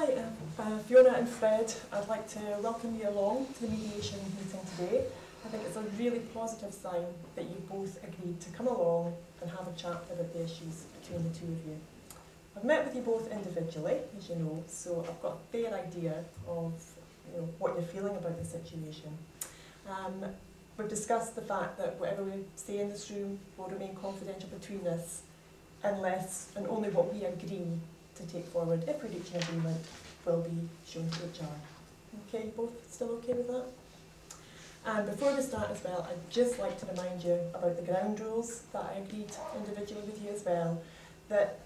Hi, Fiona and Fred. I'd like to welcome you along to the mediation meeting today. I think it's a really positive sign that you both agreed to come along and have a chat about the issues between the two of you. I've met with you both individually, as you know, so I've got a fair idea of what you're feeling about the situation. We've discussed the fact that whatever we say in this room will remain confidential between us unless and only what we agree to take forward, if we reach an agreement, will be shown to HR. Okay, you both still okay with that? And before we start as well, I'd just like to remind you about the ground rules that I agreed individually with you as well, that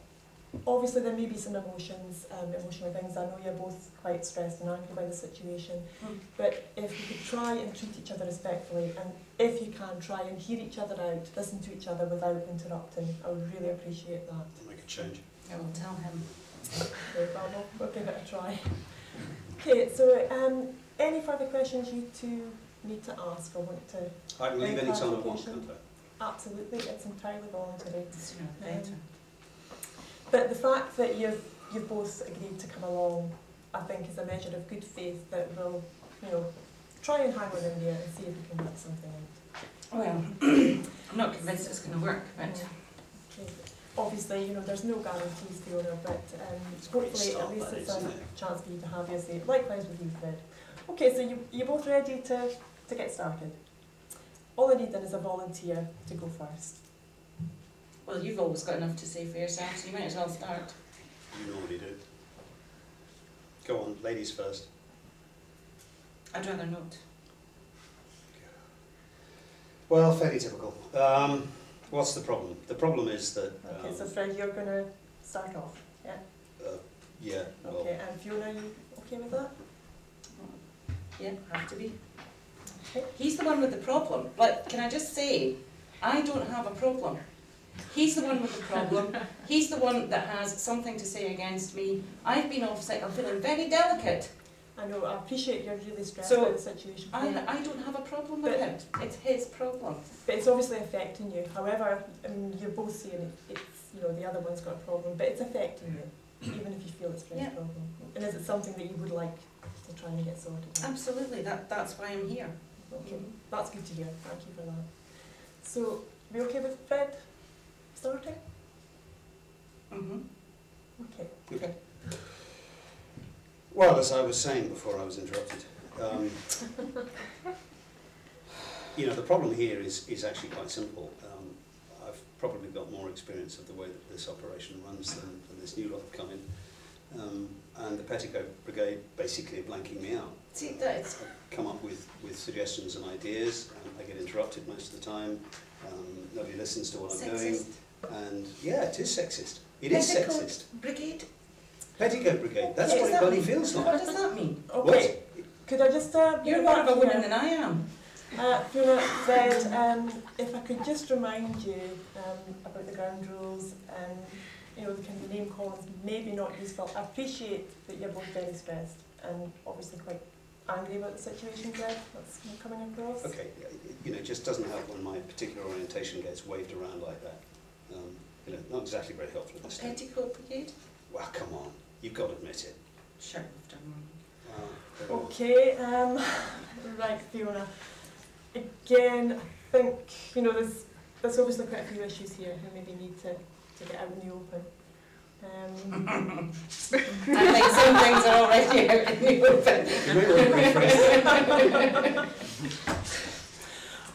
obviously there may be some emotional things. I know you're both quite stressed and angry by the situation, but if you could try and treat each other respectfully, and if you can, try and hear each other out, listen to each other without interrupting, I would really appreciate that. Make a change. I will tell him. Okay, well, we'll give it a try. Okay, so any further questions you two need to ask or want to... I can leave any time I want, can't I? Absolutely, it's entirely voluntary. Sooner or later. But the fact that you've both agreed to come along, I think, is a measure of good faith that we'll, try and hang on in there and see if we can work something out. Well, I'm not convinced it's going to work, but... Okay. Obviously, there's no guarantees, Fiona, but hopefully at least it's a chance for you to have your say. Likewise with you, Fred. Okay, so you're both ready to get started. All I need then is a volunteer to go first. Well, you've always got enough to say for yourself, so you might as well start. You normally do. Go on, ladies first. I'd rather not. Well, fairly typical. What's the problem? The problem is that... Okay, so Fred, you're going to start off, yeah? Yeah. Well, okay, and Fiona, you okay with that? Yeah, have to be. Okay. He's the one with the problem. Like, can I just say, I don't have a problem. He's the one with the problem. He's the one that has something to say against me. I've been off sick. I'm feeling very delicate. I know, I appreciate you're really stressed So, about the situation. I don't have a problem with him. It's his problem. But it's obviously affecting you. However, you're both saying it's the other one's got a problem, but it's affecting you, even if you feel it's Fred's problem. And is it something that you would like to try and get sorted out? Absolutely. That's why I'm here. Okay, that's good to hear. Thank you for that. So, are we okay with Fred starting? Okay. Okay. Well, as I was saying before I was interrupted, the problem here is actually quite simple. I've probably got more experience of the way that this operation runs than this new lot have come in. And the Petticoat Brigade basically are blanking me out. See, that's... I've come up with suggestions and ideas, and I get interrupted most of the time. Nobody listens to what I'm doing. And yeah, it is sexist. It is sexist. Brigade? Petticoat Brigade, that's what it bloody feels like. What does that mean? Okay, could I just... You're more of a woman than I am. Fiona, Fred, if I could just remind you about the ground rules and the kind of name callings, maybe not useful. I appreciate that you're both very stressed and obviously quite angry about the situation, Fred. That's coming across. Okay, it just doesn't help when my particular orientation gets waved around like that. Not exactly very helpful at this stage. Petticoat Brigade? Well, come on, you've got to admit it. Sure, we've done one. Okay, right, Fiona. Again, I think, there's obviously quite a few issues here who maybe need to get out in the open. I think some things are already out in the open.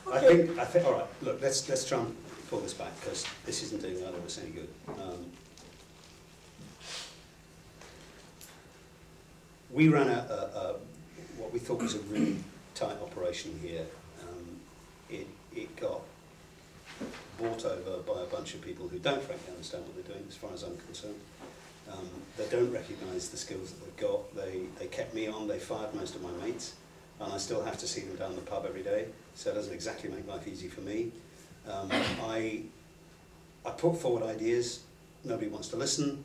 Okay. I think, all right, look, let's try and pull this back, because this isn't doing either of us any good. We ran what we thought was a really tight operation here. It got bought over by a bunch of people who don't frankly understand what they're doing, as far as I'm concerned. They don't recognise the skills that they've got. They kept me on, they fired most of my mates, and I still have to see them down the pub every day, so it doesn't exactly make life easy for me. I put forward ideas, nobody wants to listen.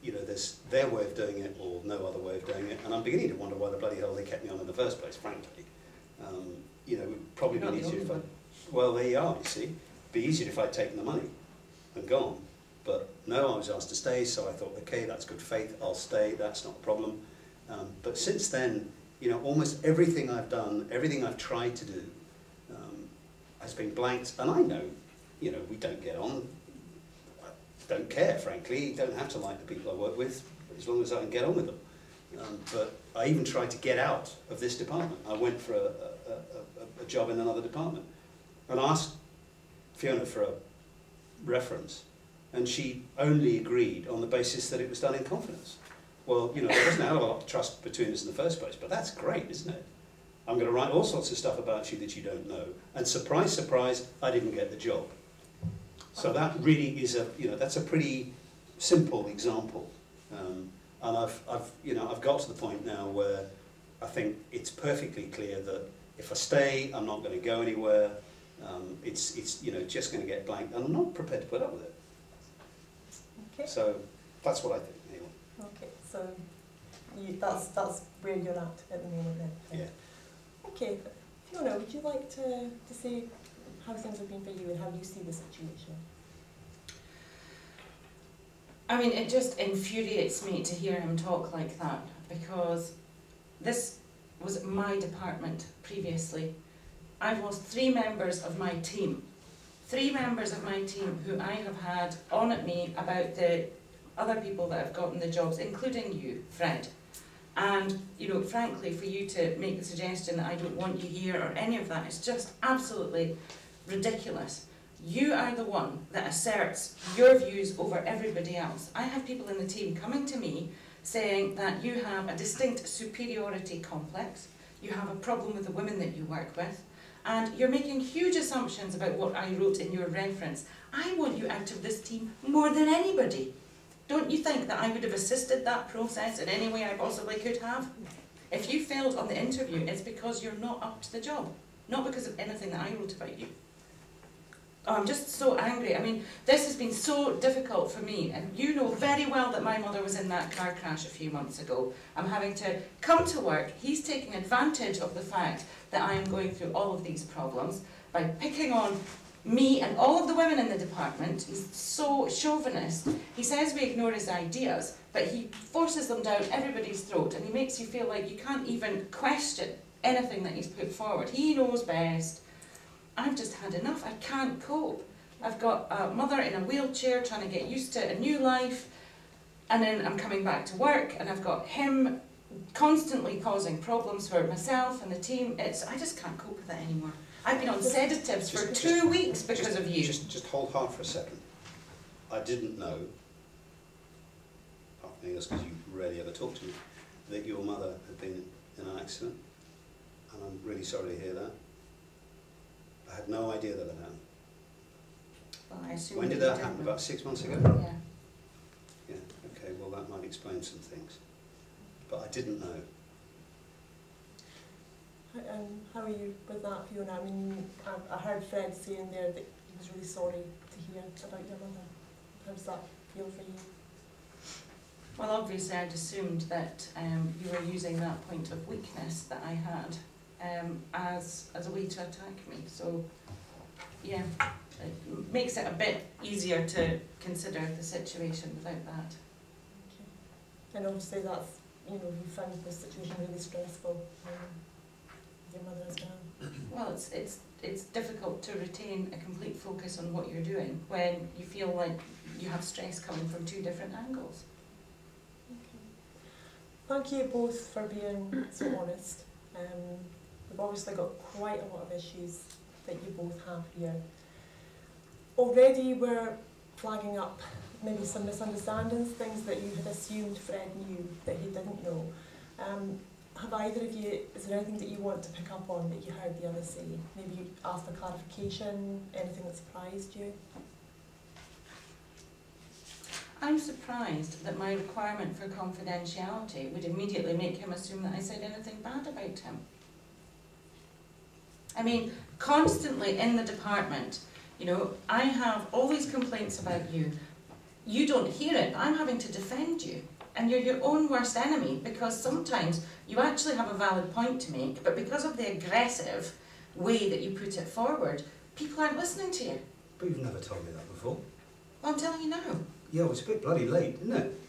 There's their way of doing it or no other way of doing it, and I'm beginning to wonder why the bloody hell they kept me on in the first place, frankly. It would probably be easier if well, there you are, you see. It'd be easier if I'd taken the money and gone, but no, I was asked to stay, so I thought, okay, that's good faith, I'll stay, that's not a problem. But since then, you know, almost everything I've done, everything I've tried to do has been blanked, and I know, you know, we don't get on. I don't care, frankly. Don't have to like the people I work with, as long as I can get on with them. But I even tried to get out of this department. I went for a job in another department and asked Fiona for a reference, and she only agreed on the basis that it was done in confidence. Well, you know, there wasn't a hell of a lot of trust between us in the first place, but that's great, isn't it? I'm going to write all sorts of stuff about you that you don't know, and surprise, surprise, I didn't get the job. So that really is a, you know, that's a pretty simple example. And I've got to the point now where I think it's perfectly clear that if I stay, I'm not going to go anywhere. It's you know, just going to get blanked, and I'm not prepared to put up with it. Okay. So that's what I think, anyway. Okay, so that's where you're at the moment then? Yeah. Okay, Fiona, would you like to say how things have been for you and how you see the situation? I mean, it just infuriates me to hear him talk like that, because this was my department previously. I've lost 3 members of my team. 3 members of my team who I have had on at me about the other people that have gotten the jobs, including you, Fred. And, you know, frankly, for you to make the suggestion that I don't want you here or any of that is just absolutely ridiculous. You are the one that asserts your views over everybody else. I have people in the team coming to me saying that you have a distinct superiority complex, you have a problem with the women that you work with, and you're making huge assumptions about what I wrote in your reference. I want you out of this team more than anybody. Don't you think that I would have assisted that process in any way I possibly could have? If you failed on the interview, it's because you're not up to the job, not because of anything that I wrote about you. Oh, I'm just so angry. I mean, this has been so difficult for me, and you know very well that my mother was in that car crash a few months ago. I'm having to come to work. He's taking advantage of the fact that I am going through all of these problems by picking on me and all of the women in the department. He's so chauvinist. He says we ignore his ideas, but he forces them down everybody's throat, and he makes you feel like you can't even question anything that he's put forward. He knows best. I've just had enough. I can't cope. I've got a mother in a wheelchair trying to get used to a new life, and then I'm coming back to work, and I've got him constantly causing problems for myself and the team. I just can't cope with it anymore. I've been on sedatives for 2 weeks because of you. Just hold hard for a second. I didn't know, partly that's because you rarely ever talk to me, that your mother had been in an accident, and I'm really sorry to hear that. I had no idea that had happened. Well, I assume When did that happen? About 6 months ago? Yeah. Yeah, okay, well that might explain some things. But I didn't know. How are you with that, Fiona? I mean, I heard Fred saying there that he was really sorry to hear about your mother. How does that feel for you? Well, obviously I'd assumed that you were using that point of weakness that I had as a way to attack me. So, yeah, it makes it a bit easier to consider the situation without that. Okay. And obviously that's, you know, you found this situation really stressful. Your mother as well. Well, it's difficult to retain a complete focus on what you're doing when you feel like you have stress coming from 2 different angles. Okay. Thank you both for being so honest. We've obviously got quite a lot of issues that you both have here. Already we're flagging up maybe some misunderstandings, things that you had assumed Fred knew that he didn't know. Have either of you, is there anything that you want to pick up on that you heard the other say? Maybe you asked for clarification, anything that surprised you? I'm surprised that my requirement for confidentiality would immediately make him assume that I said anything bad about him. I mean, constantly in the department, you know, I have all these complaints about you. You don't hear it. I'm having to defend you. And you're your own worst enemy, because sometimes you actually have a valid point to make, but because of the aggressive way that you put it forward, people aren't listening to you. But you've never told me that before. Well, I'm telling you now. yeah, well, it's a bit bloody late, isn't it?